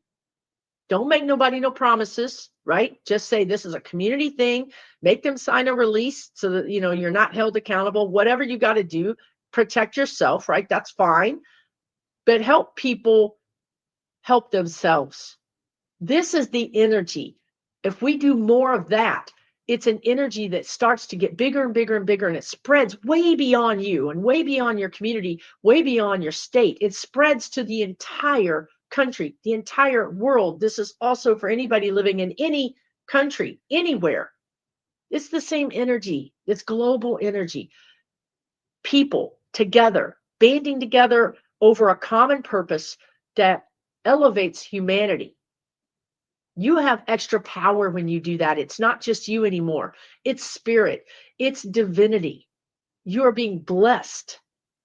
Don't make nobody no promises, right? Just say this is a community thing. Make them sign a release so that you're not held accountable. Whatever you got to do, protect yourself, right? That's fine. But help people help themselves. This is the energy. If we do more of that, it's an energy that starts to get bigger and bigger and bigger, and it spreads way beyond you and way beyond your community, way beyond your state. It spreads to the entire country, the entire world. This is also for anybody living in any country, anywhere. It's the same energy. It's global energy. People together, banding together over a common purpose that elevates humanity. You have extra power when you do that. It's not just you anymore. It's spirit. It's divinity. You are being blessed.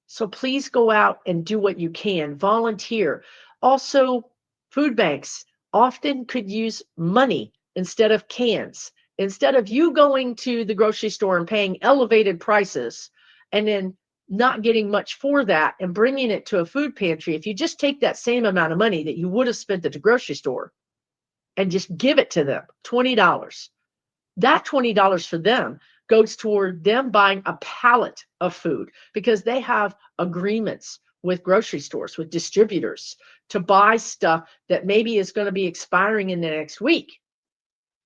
So please go out and do what you can. Volunteer. Also, food banks often could use money instead of cans. Instead of you going to the grocery store and paying elevated prices and then not getting much for that and bringing it to a food pantry, if you just take that same amount of money that you would have spent at the grocery store and just give it to them, $20. That $20 for them goes toward them buying a pallet of food, because they have agreements with grocery stores, with distributors, to buy stuff that maybe is going to be expiring in the next week.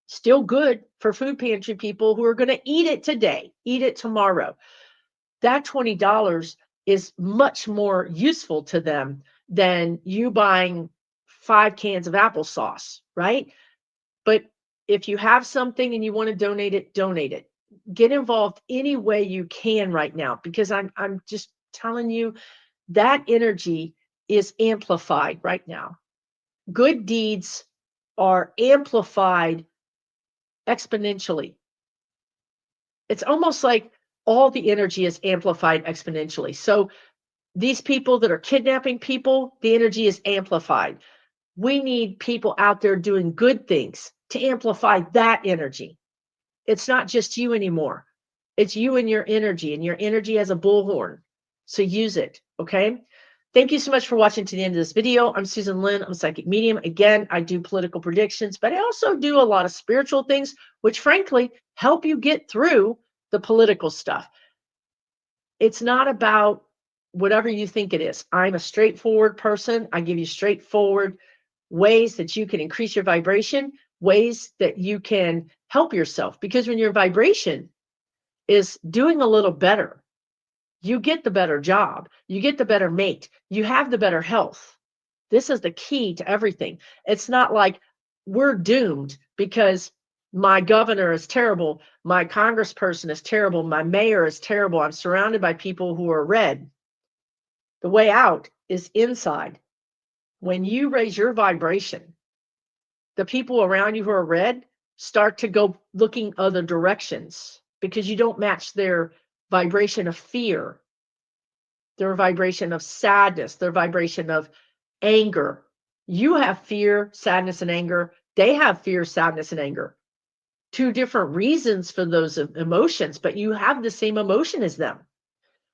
Still good for food pantry people who are going to eat it today, eat it tomorrow. That $20 is much more useful to them than you buying 5 cans of applesauce, right? But if you have something and you want to donate it, donate it. Get involved any way you can right now, because I'm just telling you that energy is amplified right now. Good deeds are amplified exponentially. It's almost like all the energy is amplified exponentially. So these people that are kidnapping people, the energy is amplified. We need people out there doing good things to amplify that energy. It's not just you anymore. It's you and your energy has a bullhorn. So use it, okay? Thank you so much for watching to the end of this video. I'm Susan Lynn. I'm a psychic medium. Again, I do political predictions, but I also do a lot of spiritual things, which frankly help you get through the political stuff. It's not about whatever you think it is. I'm a straightforward person. I give you straightforward ways that you can increase your vibration, ways that you can help yourself. Because when your vibration is doing a little better, you get the better job, you get the better mate, you have the better health. This is the key to everything. It's not like we're doomed because My governor is terrible. My congressperson is terrible. My mayor is terrible. I'm surrounded by people who are red. The way out is inside. When you raise your vibration, the people around you who are red start to go looking other directions because you don't match their vibration of fear, their vibration of sadness, their vibration of anger. You have fear, sadness, and anger. They have fear, sadness, and anger. Two different reasons for those emotions, but you have the same emotion as them.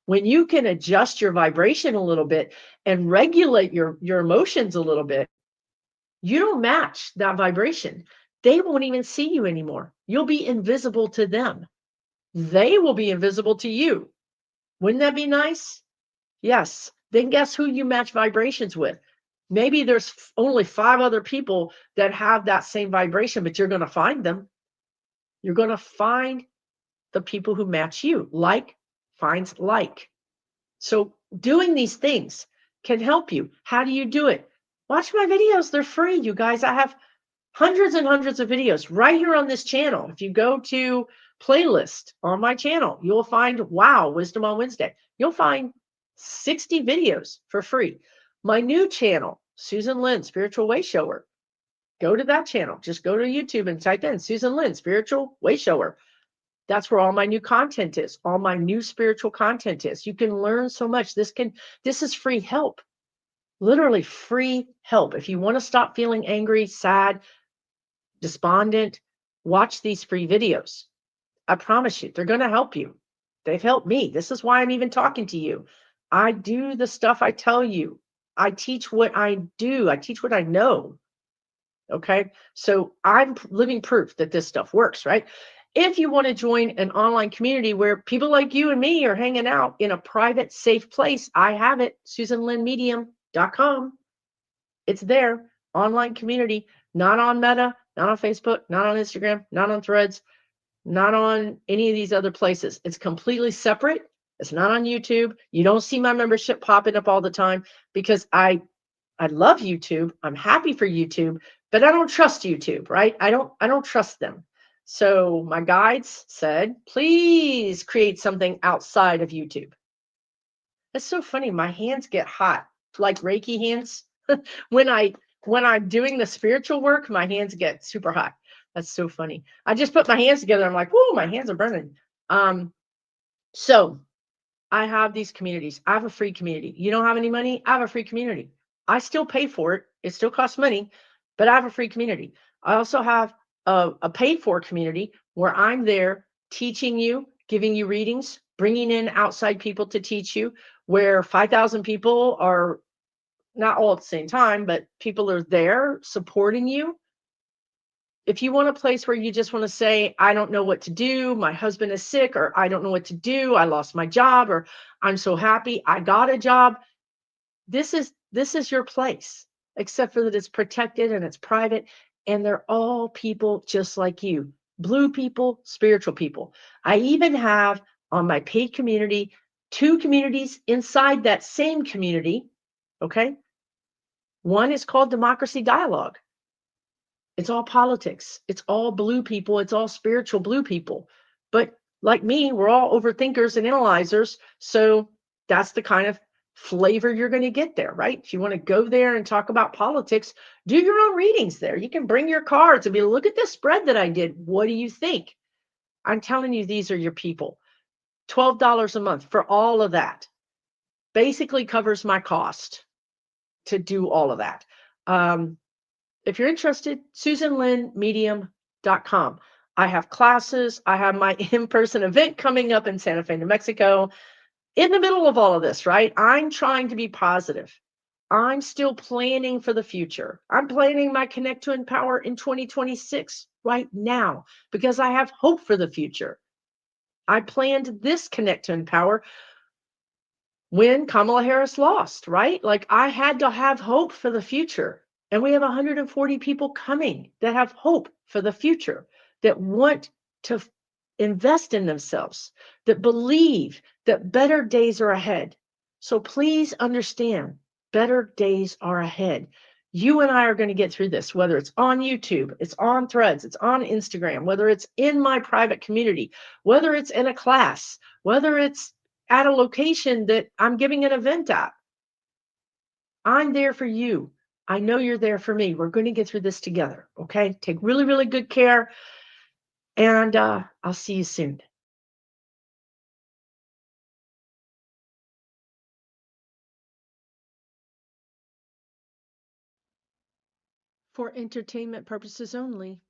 When you can adjust your vibration a little bit and regulate your emotions a little bit, you don't match that vibration. They won't even see you anymore. You'll be invisible to them. They will be invisible to you. Wouldn't that be nice? Yes. Then guess who you match vibrations with? Maybe there's only 5 other people that have that same vibration, but you're going to find them. You're going to find the people who match you. Like finds like. So doing these things can help you. How do you do it? Watch my videos. They're free, you guys. I have hundreds and hundreds of videos right here on this channel. If you go to playlist on my channel, you'll find Wow, Wisdom on Wednesday. You'll find 60 videos for free. My new channel, Susan Lynn, Spiritual Way Shower. Go to that channel. Just go to YouTube and type in Susan Lynn, Spiritual Way Shower. That's where all my new content is. All my new spiritual content is. You can learn so much. This is free help. Literally free help. If you want to stop feeling angry, sad, despondent, watch these free videos. I promise you, they're going to help you. They've helped me. This is why I'm even talking to you. I do the stuff I tell you. I teach what I do. I teach what I know. Okay. So I'm living proof that this stuff works, right? If you want to join an online community where people like you and me are hanging out in a private, safe place, I have it, SusanLynnMedium.com. It's there, online community, not on Meta, not on Facebook, not on Instagram, not on Threads, not on any of these other places. It's completely separate. It's not on YouTube. You don't see my membership popping up all the time because I love YouTube. I'm happy for YouTube, but I don't trust YouTube, right? I don't trust them. So my guides said, please create something outside of YouTube. It's so funny. My hands get hot, like Reiki hands. when I'm doing the spiritual work, my hands get super hot. That's so funny. I just put my hands together. I'm like, whoa, my hands are burning. So I have these communities. I have a free community. You don't have any money? I have a free community. I still pay for it. It still costs money, but I have a free community. I also have a paid for community where I'm there teaching you, giving you readings, bringing in outside people to teach you, where 5,000 people are not all at the same time, but people are there supporting you. If you want a place where you just want to say, I don't know what to do, my husband is sick, or I don't know what to do, I lost my job, or I'm so happy I got a job, this is your place, except for that it's protected and it's private, and they're all people just like you, blue people, spiritual people. I even have on my paid community 2 communities inside that same community. Okay. One is called Democracy Dialogue. It's all politics. It's all blue people. It's all spiritual blue people. But like me, we're all overthinkers and analyzers. So that's the kind of flavor you're going to get there, right? If you want to go there and talk about politics, do your own readings there. You can bring your cards and be, look at this spread that I did. What do you think? I'm telling you, these are your people. $12 a month for all of that basically covers my cost to do all of that. If you're interested, SusanLynnMedium.com. I have classes. I have my in-person event coming up in Santa Fe, New Mexico. In the middle of all of this, right? I'm trying to be positive. I'm still planning for the future. I'm planning my Connect to Empower in 2026 right now because I have hope for the future. I planned this Connect to Empower when Kamala Harris lost, right? Like I had to have hope for the future. And we have 140 people coming that have hope for the future, that want to invest in themselves, that believe that better days are ahead. So please understand, better days are ahead. You and I are going to get through this, whether it's on YouTube, it's on Threads, it's on Instagram, whether it's in my private community, whether it's in a class, whether it's at a location that I'm giving an event at. I'm there for you. I know you're there for me. We're going to get through this together. Okay. Take really, really good care. And I'll see you soon. For entertainment purposes only.